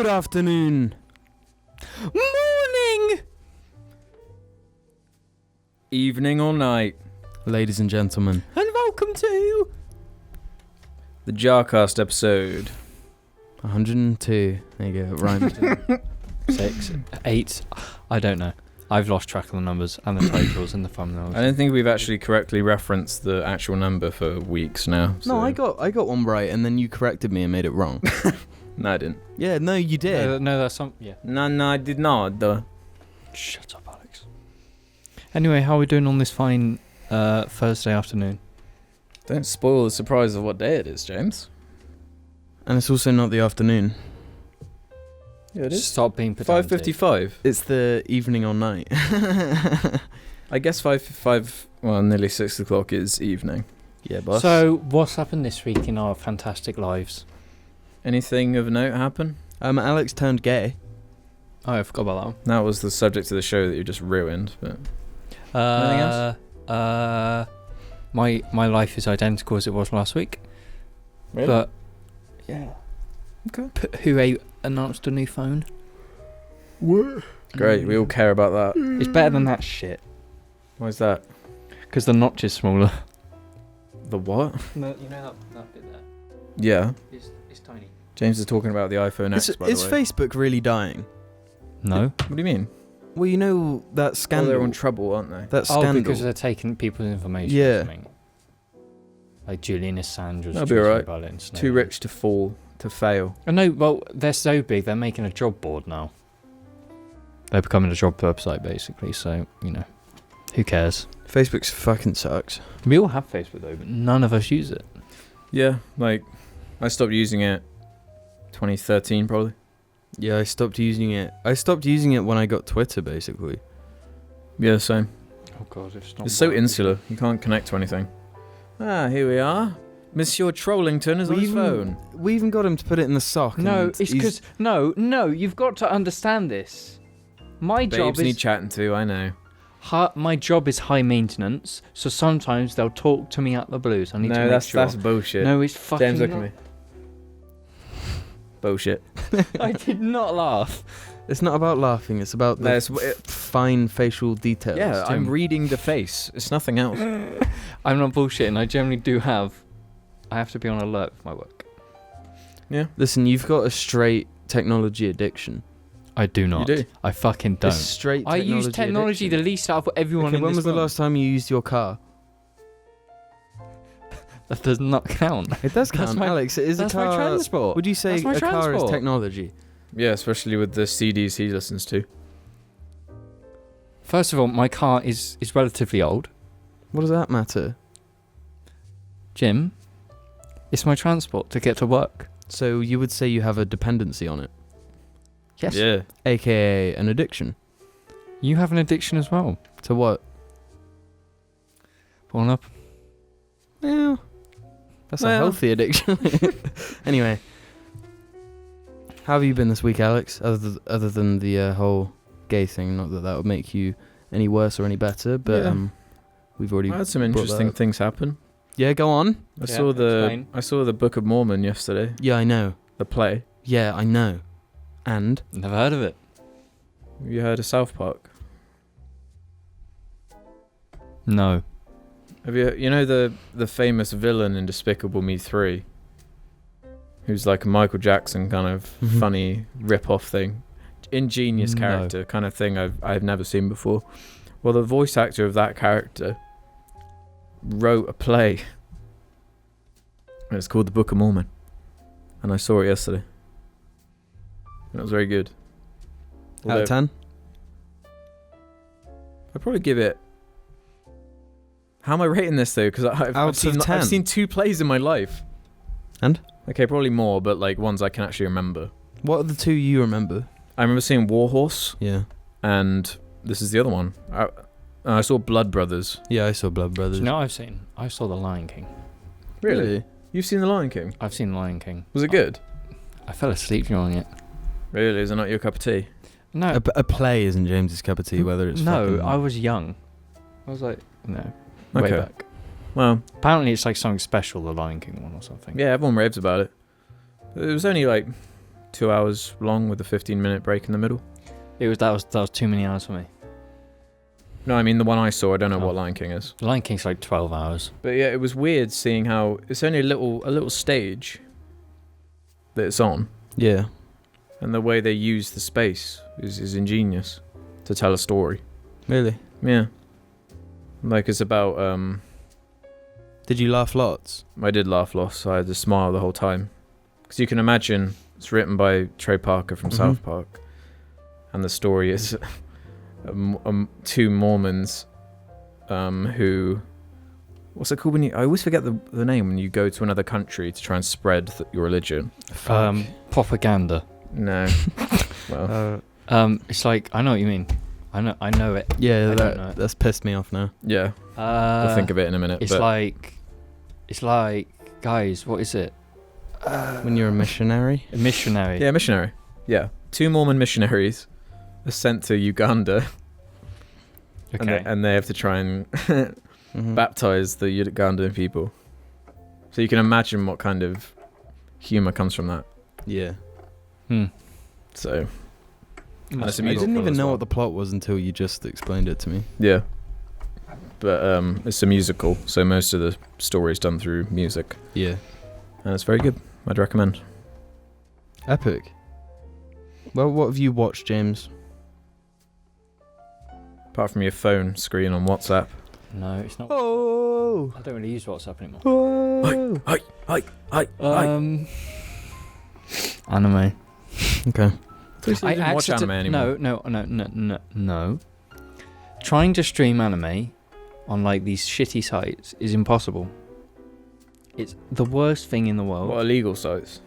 Good afternoon. Morning. Evening or night. Ladies and gentlemen. And welcome to The JARCAST episode. 102. There you go, it rhymed. 6, 8. I don't know. I've lost track of the numbers and the titles and the thumbnails. I don't think we've actually correctly referenced the actual number for weeks now. So. No, I got one right, and then you corrected me and made it wrong. No, I didn't. Yeah, no, you did. No, that's some. Yeah. No, I did not. Shut up, Alex. Anyway, how are we doing on this fine Thursday afternoon? Don't spoil the surprise of what day it is, James. And it's also not the afternoon. Yeah, it is. Stop being pedantic. 5:55. It's the evening or night. I guess 5:55. Well, nearly 6 o'clock is evening. Yeah, boss. So, what's happened this week in our fantastic lives? Anything of note happen? Alex turned gay. Oh, I forgot about that one. That was the subject of the show that you just ruined. But anything else? My life is identical as it was last week. Really? But yeah. Okay. Announced a new phone. What? Great. We all care about that. It's better than that shit. Why is that? Because the notch is smaller. The what? No, you know that bit there? Yeah. It's tiny. James is talking about the iPhone X, by Is the way. Facebook really dying? No. What do you mean? Well, you know that scandal. Well, they're in trouble, aren't they? That scandal. Oh, because they're taking people's information. Yeah. Or something. Like Julian Assange was That'll be tweeting alright. about it and Snowden. Too rich to fall, to fail. Oh, no, well, they're so big, they're making a job board now. They're becoming a job website, basically, so, you know, who cares? Facebook's fucking sucks. We all have Facebook, though, but none of us use it. Yeah, like, I stopped using it 2013, probably. Yeah, I stopped using it. I stopped using it when I got Twitter, basically. Yeah, same. Oh, God, It's so insular. You can't connect to anything. Ah, here we are. Monsieur Trollington is on his phone. We even got him to put it in the sock. No, and it's he's- because... No, you've got to understand this. My job Babes need is... chatting to, I know. My job is high maintenance, so sometimes they'll talk to me out the blues. I need to No, make that's sure. that's bullshit. No, it's fucking James, look not. at me. Bullshit. I did not laugh. It's not about laughing. It's about No, the fine facial details. Yeah, I'm Jim. reading the face. It's nothing else. I'm not bullshitting. I generally do have... I have to be on alert with my work. Yeah. Listen, you've got a straight technology addiction. I do not. You do? I fucking don't. A straight I technology use technology addiction. the least out of everyone Okay, in when this was the room. last time you used your car? That does not count. It does That's count, my- Alex. It is That's a car. my transport. Would you say That's my a car is transport. technology? Yeah, especially with the CDs he listens to. First of all, my car is relatively old. What does that matter? Jim, it's my transport to get to work. So you would say you have a dependency on it, Yes. Yeah. aka an addiction. You have an addiction as well. To what? Born up. Yeah, that's a Well. healthy addiction. Anyway, how have you been this week, Alex? Other than the whole gay thing, not that would make you any worse or any better, but Yeah. we've already I had some brought that interesting up. things happen. Yeah, go on. I Yeah, saw the Book of Mormon yesterday. Yeah, I know. The play. Yeah, I know. And Never heard of it. Have you heard of South Park? No. Have you know the famous villain in Despicable Me 3? Who's like a Michael Jackson kind of Mhm. funny rip-off thing. Ingenious No. character kind of thing I've never seen before. Well, the voice actor of that character wrote a play. And it's called The Book of Mormon. And I saw it yesterday. And it was very good. out of 10? I'd probably give it... How am I rating this though? Because Out I've of seen 10. I've seen 2 plays in my life. And? Okay, probably more, but like ones I can actually remember. What are the two you remember? I remember seeing Warhorse, Yeah. and this is the other one. I saw Blood Brothers. Yeah, I saw Blood Do Brothers. you know what I've seen? I saw The Lion King. You've seen The Lion King? I've seen The Lion King. Was it good? I fell asleep during it. Really? Is it not your cup of tea? No. A play isn't James's cup of tea, whether it's No, fucking... I was young. I was like, no. Way Okay. back. Well, Apparently it's like something special, the Lion King one or something. yeah, everyone raves about it. It was only like 2 hours long with a 15-minute break in the middle. That was too many hours for me. No, I mean the one I saw. I don't know Oh. what Lion King is. Lion King's like 12 hours. But yeah, it was weird seeing how it's only a little stage that it's on, Yeah. and the way they use the space is ingenious to tell a story. Really? Yeah. Like it's about Did you laugh lots? I did laugh lots. I had a smile the whole time. Because you can imagine it's written by Trey Parker from South Park. And the story is two Mormons who... What's it called when you... I always forget the name when you go to another country to try and spread your religion. Propaganda. No. Well, It's like, I know what you mean. I know it. Yeah, I don't know it. that's pissed me off now. yeah. I'll think of it in a minute. It's like, guys, what is it? When you're a missionary? A missionary. Yeah, missionary. Yeah. Two Mormon missionaries are sent to Uganda. Okay. And they have to try and Mhm. baptize the Ugandan people. So you can imagine what kind of humor comes from that. Yeah. So, and it's a I musical didn't even as know well. what the plot was until you just explained it to me. Yeah. But it's a musical, so most of the story is done through music. Yeah. And it's very good. I'd recommend. Epic. Well, what have you watched, James? Apart from your phone screen on WhatsApp. No, it's not. Oh! I don't really use WhatsApp anymore. Oh! Anime. Okay. I didn't watch anime anymore. No. Trying to stream anime on like these shitty sites is impossible. It's the worst thing in the world. What illegal sites?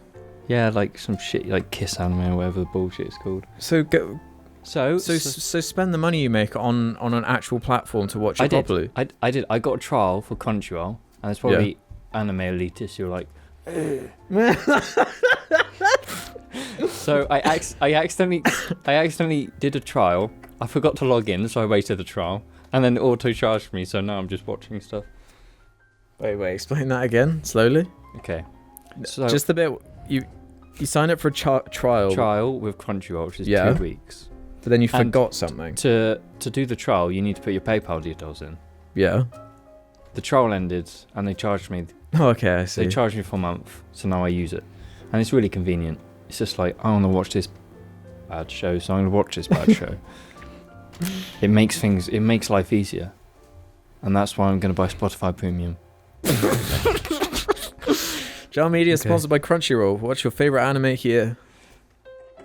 Yeah, like some shit like Kiss Anime or whatever the bullshit it's called. So go. So So spend the money you make on an actual platform to watch it properly. I did. I got a trial for Crunchyroll, and there's probably anime elitists who are like. So I accidentally did a trial. I forgot to log in, so I waited the trial, and then it auto charged me. So now I'm just watching stuff. Wait, explain that again, slowly. Okay. So Just the bit you sign up for a trial, with Crunchyroll, which is 2 weeks. but then you And forgot something. To do the trial, you need to put your PayPal details in. Yeah. The trial ended, and they charged me. Oh, okay, I see. They charged me for a month, so now I use it, and it's really convenient. It's just like I want to watch this bad show, so I'm going to watch this bad show. It makes life easier, and that's why I'm going to buy Spotify Premium. Jar Media Okay. sponsored by Crunchyroll. What's your favorite anime here?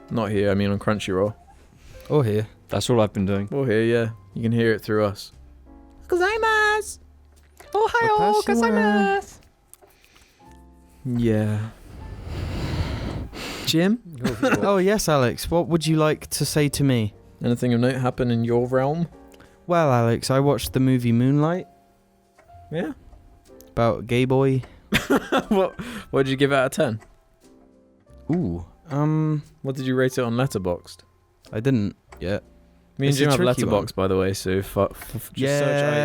Not here, I mean on Crunchyroll. Oh, here. That's all I've been doing. Well, here, yeah. You can hear it through us. Gozaimasu! Ohio gozaimasu! Yeah. Jim? Oh, yes, Alex. What would you like to say to me? Anything of note happen in your realm? Well, Alex, I watched the movie Moonlight Yeah. about a gay boy. What did you give it out of 10? Ooh. What did you rate it on Letterboxd? I didn't yet. Me and It's a Jim have tricky Letterboxd, by the way, so just Yeah.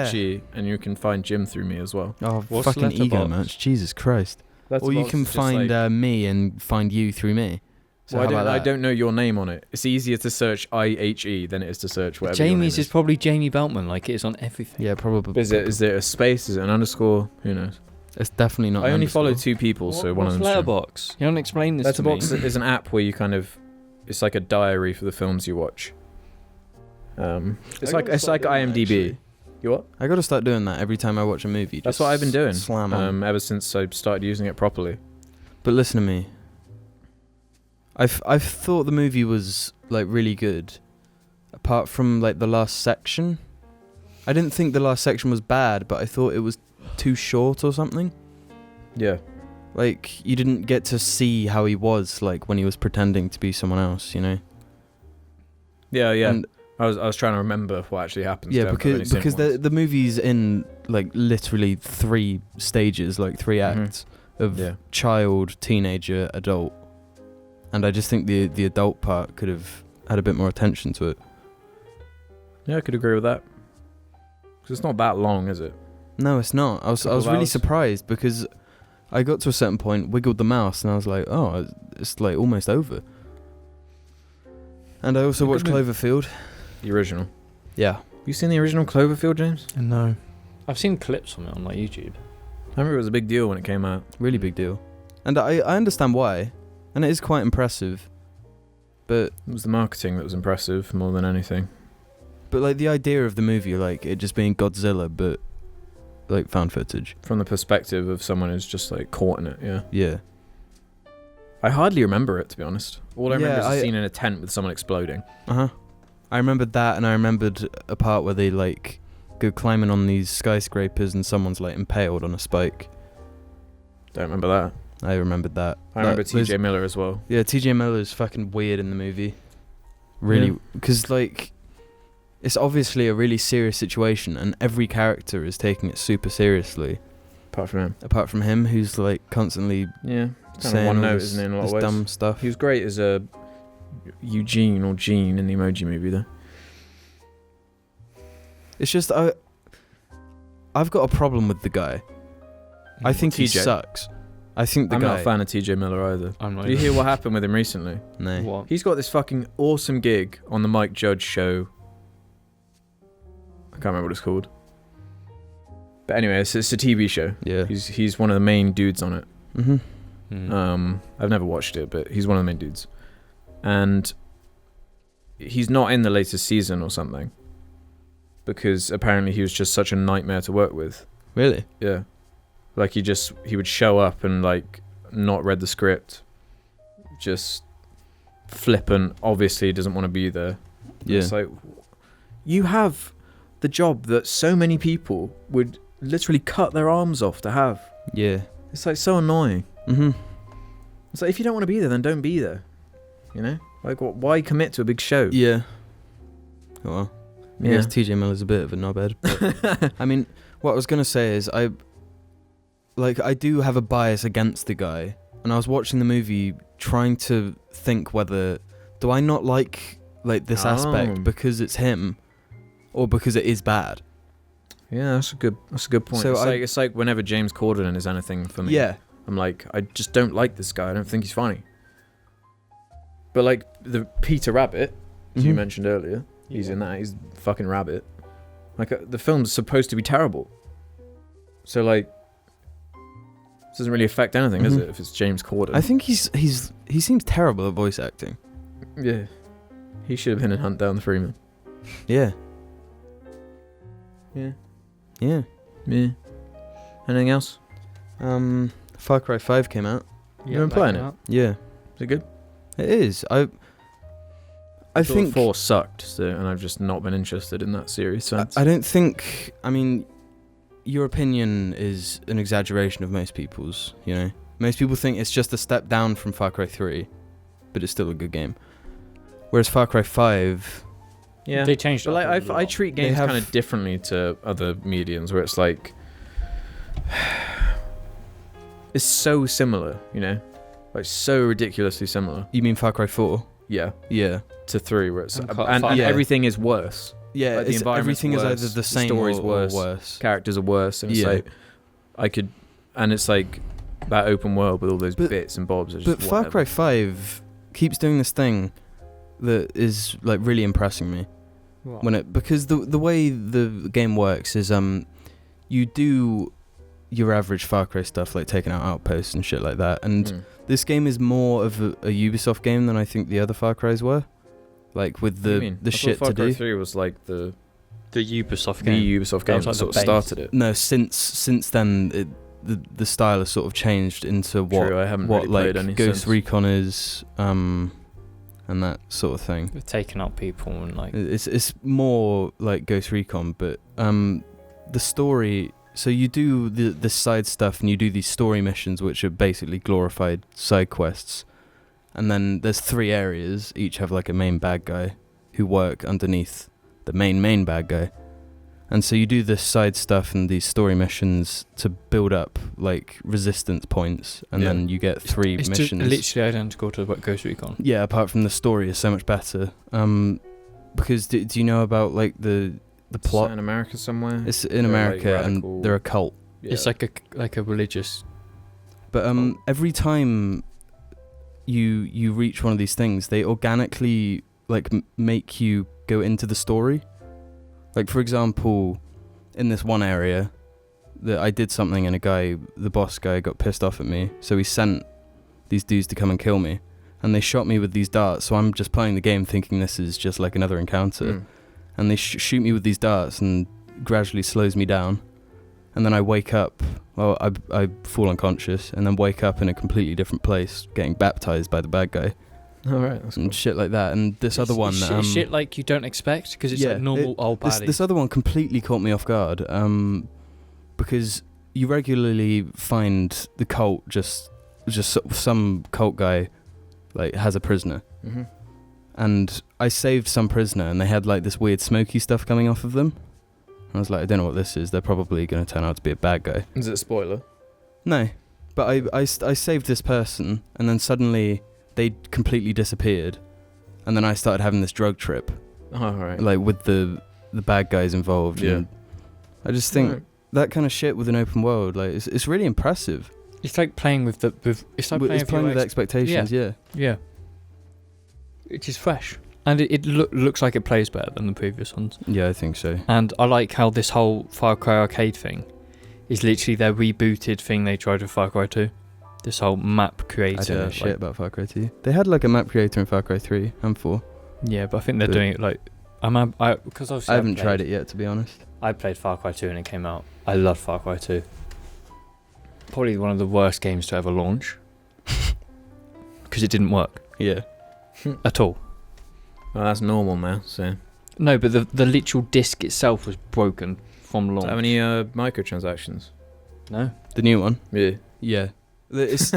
search IHE and you can find Jim through me as well. Oh, What's fucking ego Letterboxd? match. Jesus Christ. Or you Letterboxd can is just find like- me and find you through me. So well, how about I that? don't know your name on it. It's easier to search IHE than it is to search whatever your name Jamie's is. is probably Jamie Beltman, like it is on everything. Yeah, probably. Is it a space? Is it an underscore? Who knows? It's definitely not. I only underscore. follow 2 people, so one of What's them's Jim. Letterboxd? You don't explain this Letterboxd to me. is an app where you kind of, it's like a diary for the films you watch. It's like IMDb. You what? I got to start doing that every time I watch a movie. That's just what I've been doing. Slam on. Ever since I started using it properly. But listen to me. I've thought the movie was like really good, apart from like the last section. I didn't think the last section was bad, but I thought it was too short or something. Yeah. Like you didn't get to see how he was like when he was pretending to be someone else, you know? Yeah, yeah. And I was trying to remember what actually happens. yeah, to him. I've only because seen it because once. the movie's in like literally 3 stages, like 3 acts of Yeah. child, teenager, adult. And I just think the adult part could have had a bit more attention to it. Yeah, I could agree with that. Because it's not that long, is it? No, it's not. I was Couple of really hours. surprised because I got to a certain point, wiggled the mouse, and I was like, oh, it's like almost over. And I also watched Good movie. Cloverfield. The original. Yeah. You seen the original Cloverfield, James? No. I've seen clips from it on like YouTube. I remember it was a big deal when it came out. Really big deal. And I understand why. And it is quite impressive. But It was the marketing that was impressive more than anything. like the idea of the movie, like it just being Godzilla, but like found footage. From the perspective of someone who's just like caught in it, yeah. Yeah. I hardly remember it, to be honest. All I remember Yeah, is a scene in a tent with someone exploding. Uh-huh. I remembered that, and I remembered a part where they like go climbing on these skyscrapers and someone's like impaled on a spike. Don't remember that. I remembered that. I remember That was- TJ Miller as well. Yeah, TJ Miller is fucking weird in the movie. Really, because like it's obviously a really serious situation, and every character is taking it super seriously. Apart from him. Apart from him, who's like constantly Yeah. It's kind saying of one all note, this, isn't it, in a lot this of ways. dumb stuff. He was great as a Eugene or Gene in the Emoji Movie, though. It's just I've got a problem with the guy. I think he TJ. sucks. I think the I'm guy. not a fan of TJ Miller either. I'm not. Did you hear what happened with him recently? No. What? He's got this fucking awesome gig on the Mike Judge show. I can't remember what it's called. But anyway, it's a TV show. Yeah. He's one of the main dudes on it. Mhm. I've never watched it, but he's one of the main dudes. And he's not in the latest season or something. Because apparently he was just such a nightmare to work with. Really? Yeah. Like he would show up and like not read the script. Just flippant, obviously doesn't want to be there. Yeah. It's like, you have the job that so many people would literally cut their arms off to have. Yeah. It's like so annoying. Mhm. It's like, if you don't want to be there, then don't be there. You know? Like, why commit to a big show? Yeah. Oh well. I Yeah. guess TJ Miller's a bit of a knobhead. But I mean, what I was gonna say is I do have a bias against the guy, and I was watching the movie trying to think whether do I not like this aspect because it's him, or because it is bad. Yeah, that's a good point. So It's like whenever James Corden is anything for me. Yeah. I'm like, I just don't like this guy. I don't think he's funny. But like the Peter Rabbit, as you Mhm. mentioned earlier, he's in that. He's fucking Rabbit. Like the film's supposed to be terrible. So like, this doesn't really affect anything, does Mhm. it? If it's James Corden. I think he seems terrible at voice acting. Yeah. He should have been in Hunt Down the Freeman. Yeah. Yeah. Yeah. Yeah. Anything else? Far Cry 5 came out. You've been playing it? Yeah. Is it good? It is. I thought think 4 sucked, so, and I've just not been interested in that series since. I don't think. I mean, your opinion is an exaggeration of most people's. You know, most people think it's just a step down from Far Cry 3, but it's still a good game. Whereas Far Cry 5, Yeah. They changed it. But up like, a I lot. treat They games have- kind of differently to other mediums, where it's like it's so similar, you know, like so ridiculously similar. you mean Far Cry 4? Yeah, Yeah. to 3, where it's And and Yeah. everything is worse. Yeah. Like, the environment's everything is worse, either the the same story's or worse. Characters are worse, and it's Yeah. like and it's like that open world with all those But- bits and bobs. Are But just Far whatever. Cry 5 keeps doing this thing that is like really impressing me. What? Because the way the game works is you do your average Far Cry stuff, like taking out outposts and shit like that, and Mm. this game is more of a Ubisoft game than I think the other Far Cries were, like with What do you the mean? the I thought shit Far to Cry do. 3 was like the Ubisoft game. Ubisoft That game was that like sort the of base. started it. No, since then the style has sort of changed into what True, I haven't what really like played any Ghost since. Recon is, and that sort of thing. They're taking out people and like. It's more like Ghost Recon, but the story. So you do the side stuff, and you do these story missions, which are basically glorified side quests. And then there's 3 areas, each have like a main bad guy, who work underneath the main bad guy. And so you do this side stuff and these story missions to build up like resistance points, and Yeah. then you get 3 It's just missions. literally identical to what Ghost Recon. Yeah, apart from the story is so much better. Because do you know about like the It's plot? set in America somewhere. It's in They're, like, America, radical- and they're a cult. Yeah. It's like a religious. But Cult. every time you reach one of these things, they organically like make you go into the story. Like for example, in this one area, that I did something and the boss guy got pissed off at me, so he sent these dudes to come and kill me, and they shot me with these darts. So I'm just playing the game thinking this is just like another encounter, and they shoot me with these darts and gradually slows me down, and then I wake up. Well, I fall unconscious and then wake up in a completely different place, getting baptized by the bad guy. All right, that's cool. And shit like that. And this other one, shit like you don't expect, because it's like normal old baddie. This other one completely caught me off guard, because you regularly find the cult just some cult guy like has a prisoner, and I saved some prisoner, and they had like this weird smoky stuff coming off of them. I was like, I don't know what this is. They're probably going to turn out to be a bad guy. Is it a spoiler? No, but I saved this person, and then suddenly they completely disappeared, and then I started having this drug trip. Oh, right. Like with the bad guys involved. Yeah. And I just think that kind of shit with an open world, like it's really impressive. It's like playing with playing with expectations. Yeah. It is fresh. And it looks like it plays better than the previous ones. Yeah, I think so. And I like how this whole Far Cry Arcade thing is literally their rebooted thing they tried with Far Cry 2. This whole map creator. I don't know shit about Far Cry 2. They had like a map creator in Far Cry 3 and 4. Yeah, but I think they're doing it like... because obviously I haven't tried it yet, to be honest. I played Far Cry 2 and it came out. I loved Far Cry 2. Probably one of the worst games to ever launch. Because it didn't work. Yeah. At all. Well, that's normal now, so... No, but the literal disc itself was broken from launch. How many microtransactions? No. The new one? Yeah. Yeah. It's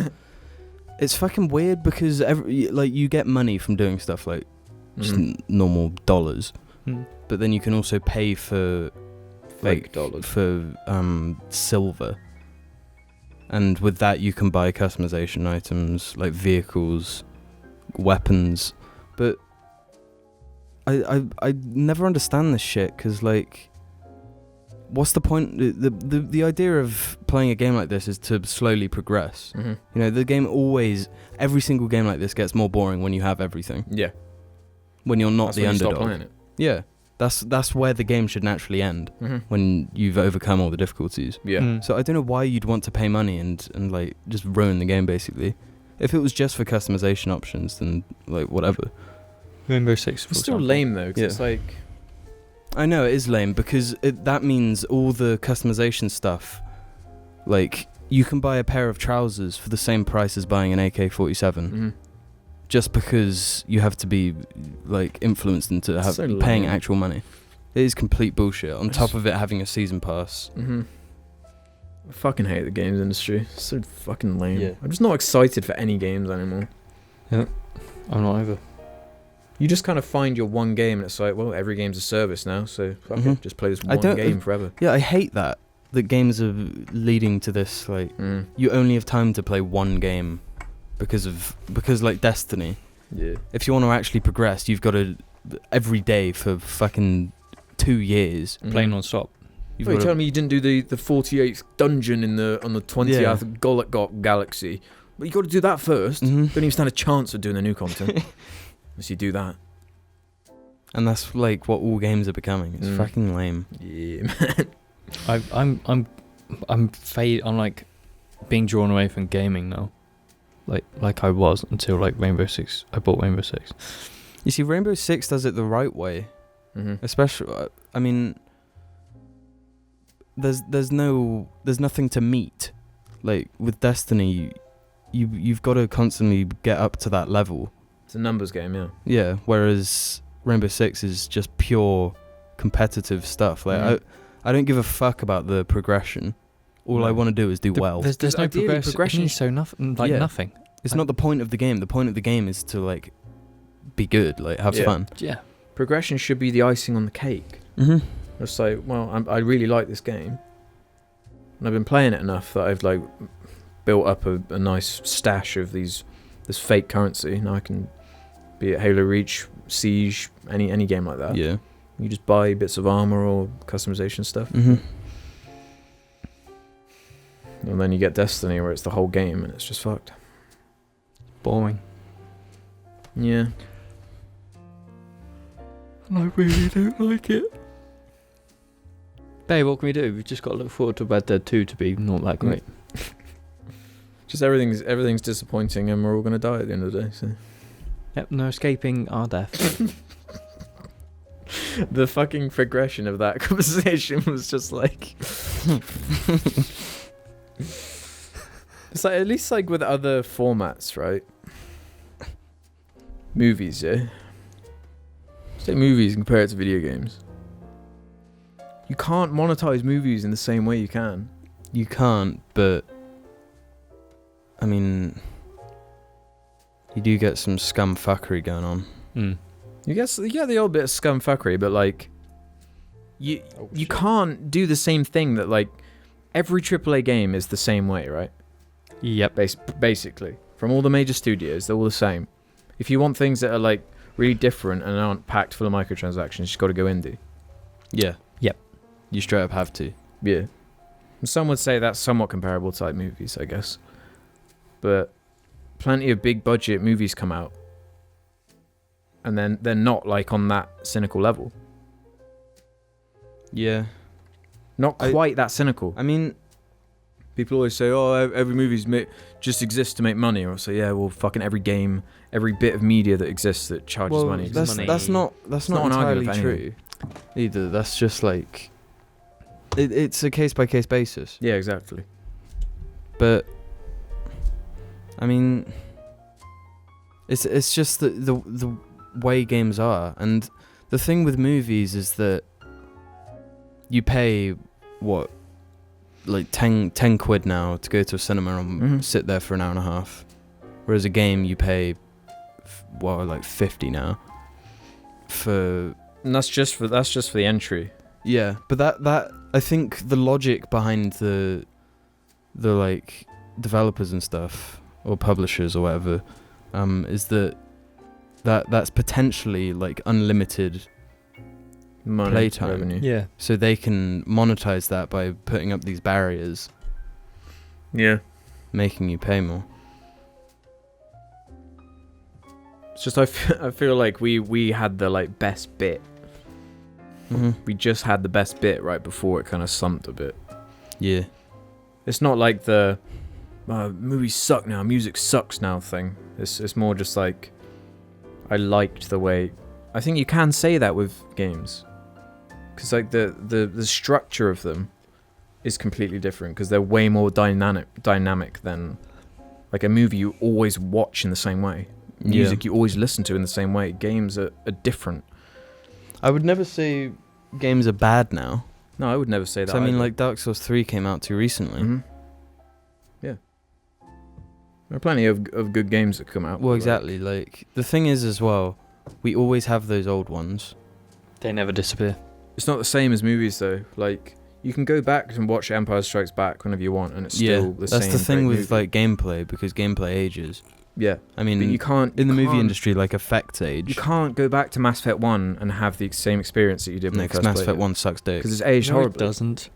it's fucking weird because you get money from doing stuff like just normal dollars, but then you can also pay for fake dollars, for silver, and with that you can buy customization items like vehicles, weapons. But I never understand this shit because like, what's the point? The idea of playing a game like this is to slowly progress. You know, the game every single game like this gets more boring when you have everything. Yeah. When you're not That's the when underdog. You stop playing it. Yeah. That's where the game should naturally end, when you've overcome all the difficulties. Yeah. So I don't know why you'd want to pay money and like just ruin the game basically. If it was just for customization options, then like whatever. Rainbow Six. It's still lame though, because it's like... I know it is lame because that means all the customization stuff, like you can buy a pair of trousers for the same price as buying an AK-47, just because you have to be like influenced into paying actual money. It is complete bullshit. On top of it having a season pass. I fucking hate the games industry. It's so fucking lame. Yeah. I'm just not excited for any games anymore. Yeah, I'm not either. You just kind of find your one game and it's like, well, every game's a service now, so fuck it, just play this one game forever. Yeah, I hate that games are leading to this, like, you only have time to play one game because like Destiny. Yeah. If you want to actually progress, you've got to, every day for fucking 2 years. Play non-stop. You're telling me you didn't do the 48th dungeon on the 20th galaxy? But you got to do that first. Don't even stand a chance of doing the new content. Unless you do that. And that's like what all games are becoming. It's fucking lame. Yeah, man. I'm like being drawn away from gaming now. Like I was until like Rainbow Six. I bought Rainbow Six. You see, Rainbow Six does it the right way. Especially, I mean, there's nothing to meet. Like with Destiny, you've got to constantly get up to that level. It's a numbers game, yeah. Yeah, whereas Rainbow Six is just pure competitive stuff. Like I don't give a fuck about the progression. All I want to do is do well. There's no progression. So nothing. Nothing. It's not the point of the game. The point of the game is to like be good, like have fun. Yeah. Progression should be the icing on the cake. It's like, well, I really like this game, and I've been playing it enough that I've like built up a nice stash of this fake currency. Now I can be it Halo Reach, Siege, any game like that. Yeah. You just buy bits of armor or customization stuff. Mm-hmm. And then you get Destiny where it's the whole game and it's just fucked. Boring. Yeah. and I really don't like it. Babe, what can we do? We've just got to look forward to Red Dead 2 to be not that great. Just everything's disappointing, and we're all gonna die at the end of the day. So Yep, no escaping our death. the fucking progression of that conversation was just like. It's like, at least like with other formats, right? Movies, yeah. Say movies and compare it to video games. You can't monetize movies in the same way you can. You can't, but I mean, you do get some scumfuckery going on. You get the old bit of scumfuckery, but like, you can't do the same thing that like every AAA game is the same way, right? Yep. Basically, from all the major studios, they're all the same. If you want things that are like really different and aren't packed full of microtransactions, you just got to go indie. Yeah. Yep. You straight up have to. Yeah. And some would say that's somewhat comparable to like movies, I guess. But plenty of big budget movies come out, and then they're not like on that cynical level. Yeah. Not quite that cynical. I mean, people always say, "Oh, every movie's just exists to make money," or say, "Yeah, well, fucking every game, every bit of media that exists that charges money." That's not not an argument entirely for true. Either. That's just like it's a case by case basis. Yeah, exactly. But I mean, it's just the way games are, and the thing with movies is that you pay what, like 10 quid now to go to a cinema and sit there for an hour and a half, whereas a game you pay like 50 now for. And that's just for the entry. Yeah, but that I think the logic behind the like developers and stuff, or publishers or whatever, is that's potentially like unlimited Money, playtime. revenue. Yeah. So they can monetize that by putting up these barriers, Yeah. making you pay more. It's just I feel like we had the like best bit. Mm-hmm. We just had the best bit right before it kind of slumped a bit. Yeah. It's not like the movies suck now, music sucks now thing. It's more just like I liked the way. I think you can say that with games, because like the structure of them is completely different, because they're way more dynamic than like a movie you always watch in the same way. Music you always listen to in the same way. Games are different. I would never say games are bad now. No, I would never say that. So I mean, either. like Dark Souls 3 came out too recently. Mhm. Yeah. There are plenty of good games that come out. Well, exactly. Like the thing is as well, we always have those old ones. They never disappear. It's not the same as movies though. Like you can go back and watch Empire Strikes Back whenever you want, and it's still the same. That's the thing great with movie. like gameplay, because gameplay ages. Yeah. I mean, But you can't in the movie can't- industry, like effects age. You can't go back to Mass Effect 1 and have the same experience that you did when No, you because first Mass played Effect it. 1 sucks dick. Because it's aged No, horribly. it doesn't.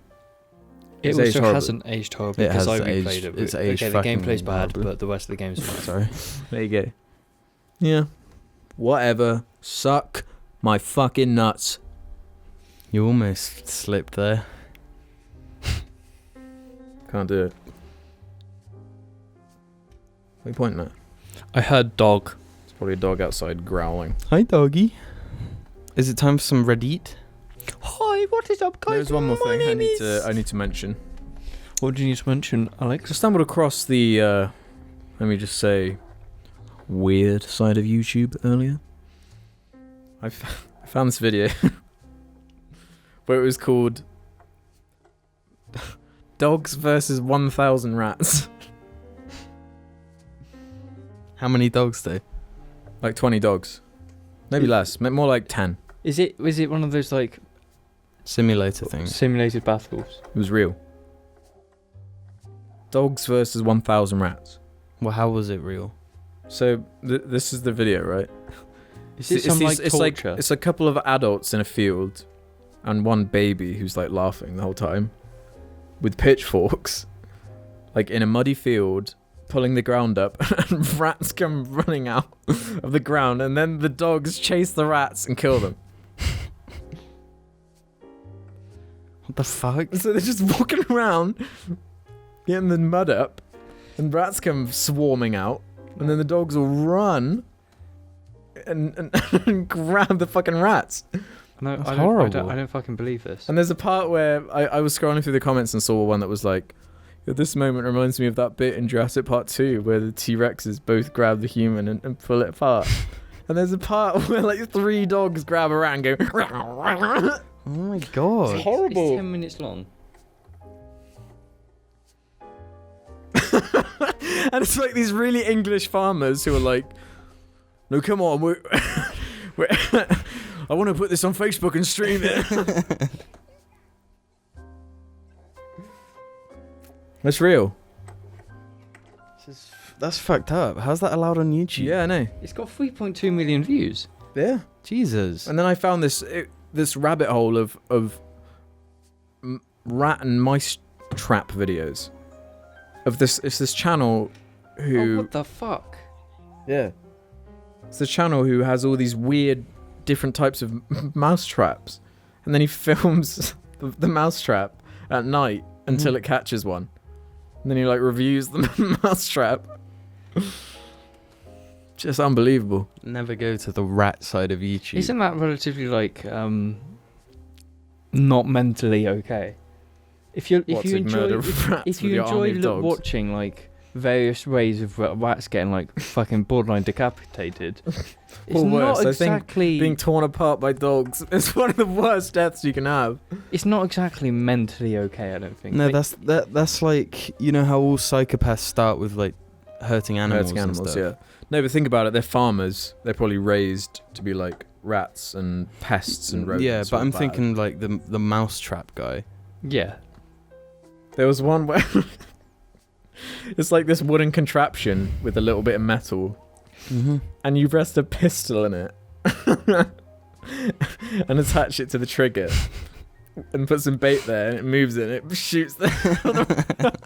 It's It aged also horribly. hasn't aged horribly It because has I aged- replayed it. it's Okay, aged the fucking gameplay's bad, horribly. but the rest of the game's fine. Sorry. There you go. Yeah. Whatever. Suck my fucking nuts. You almost slipped there. Can't do it. What are you pointing at? I heard dog. It's probably a dog outside growling. Hi, doggy. Is it time for some Reddit? Hi, what is up, guys? There's one more thing I need to mention. What do you need to mention, Alex? I stumbled across the, let me just say, weird side of YouTube earlier. I found this video where it was called Dogs versus 1,000 Rats. How many dogs though? Like 20 dogs. Maybe less. More like 10. Is it one of those like Simulator things. simulated battles? It was real. Dogs versus 1,000 rats. Well, how was it real? So this is the video, right? Is it some like torture? It's a couple of adults in a field, and one baby who's like laughing the whole time, with pitchforks, like in a muddy field, pulling the ground up, and rats come running out of the ground, and then the dogs chase the rats and kill them. What the fuck? So they're just walking around, getting the mud up, and rats come swarming out, and then the dogs will run and grab the fucking rats. No, That's I horrible. don't fucking believe this. And there's a part where I was scrolling through the comments and saw one that was like, this moment reminds me of that bit in Jurassic Park 2 where the T-Rexes both grab the human and pull it apart. And there's a part where like 3 dogs grab a rat and go. Oh my god. It's horrible. It's 10 minutes long. And it's like these really English farmers who are like, no, come on, we're I want to put this on Facebook and stream it. That's real. That's fucked up. How's that allowed on YouTube? Yeah, I know. It's got 3.2 million views. Yeah. Jesus. And then I found this rabbit hole of rat and mice trap videos. It's this channel who. Oh, what the fuck? Yeah. It's the channel who has all these weird different types of mouse traps. And then he films the mouse trap at night until it catches one. And then he like reviews the mouse trap. Just unbelievable. Never go to the rat side of YouTube. Isn't that relatively like not mentally okay? If you enjoy watching like various ways of rats getting like fucking borderline decapitated, it's Or worse, not I think exactly being torn apart by dogs is one of the worst deaths you can have. It's not exactly mentally okay. I don't think. No, Like, that's like, you know how all psychopaths start with like hurting animals. And stuff. Yeah. No, but think about it. They're farmers. They're probably raised to be like rats and pests and rodents. Yeah, but all I'm bad. thinking like the mousetrap guy. yeah. There was one where it's like this wooden contraption with a little bit of metal, and you rest a pistol in it and attach it to the trigger and put some bait there, and it moves it and it shoots the.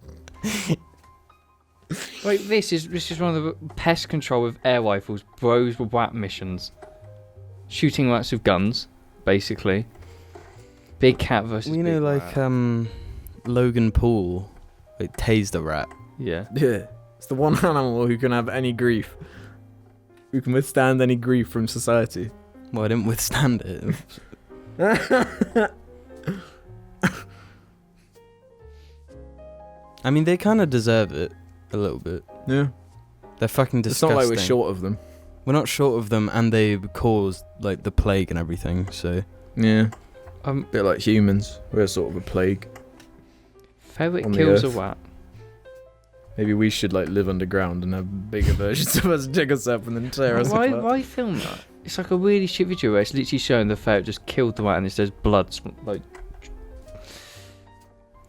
Wait, this is one of the pest control with air rifles, bros with rat missions, shooting rats with guns, basically. Big cat versus. You know, big like rat. Logan Paul, like tased a rat. Yeah. Yeah, it's the one animal who can have any grief, who can withstand any grief from society. Well, I didn't withstand it. I mean, they kind of deserve it a little bit. Yeah, They're fucking it's disgusting. not like we're short of them. We're not short of them, and they caused like the plague and everything. So Yeah, bit like humans. We're sort of a plague. Ferret on the kills a earth. rat. Maybe we should like live underground and have bigger versions of us dig us up and then tear us apart. Why film that? It's like a really shit video where it's literally showing the ferret just killed the rat and it says blood. Like,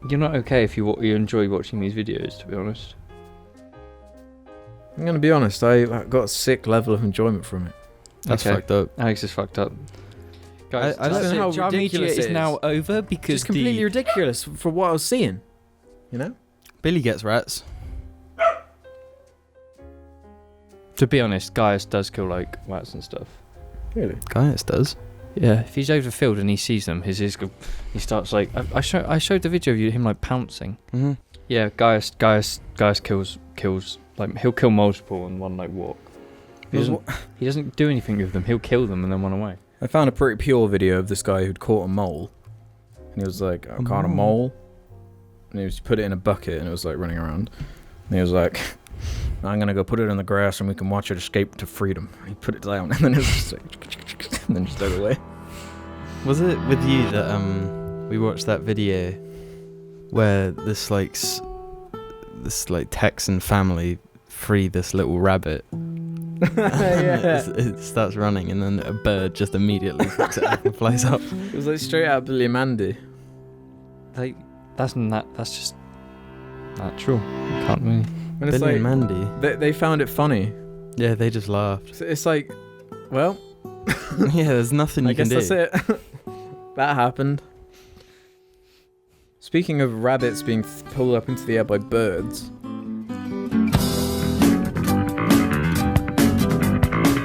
you're not okay if you enjoy watching these videos, to be honest. I'm gonna be honest. I got a sick level of enjoyment from it. that's Okay. fucked up. Alex is fucked up. Guys, I don't know how Jar Media ridiculous it is is. now over because Just completely ridiculous for what I was seeing. You know? Billy gets rats. To be honest, Gaius does kill like rats and stuff. Really? Gaius does. Yeah, if he's over the field and he sees them, he starts like I showed the video of him like pouncing. Mm-hmm. Yeah, Gaius kills like he'll kill multiple in one like walk. He doesn't do anything with them. He'll kill them and then run away. I found a pretty pure video of this guy who'd caught a mole, and he was like, "I caught a mole," and he was put it in a bucket and it was like running around, and he was like, "I'm gonna go put it in the grass and we can watch it escape to freedom." He put it down and then it was just like, and then just dug away. Was it with you that we watched that video where this Texan family free this little rabbit? Yeah. It starts running and then a bird just immediately picks it up and flies up. It was like straight out of Billy and Mandy. Like that's just natural. You can't really. And it's Billy like and Mandy. they found it funny. Yeah, they just laughed. So it's like, well, Yeah, there's nothing I you can guess do. that's it. That happened. Speaking of rabbits being pulled up into the air by birds,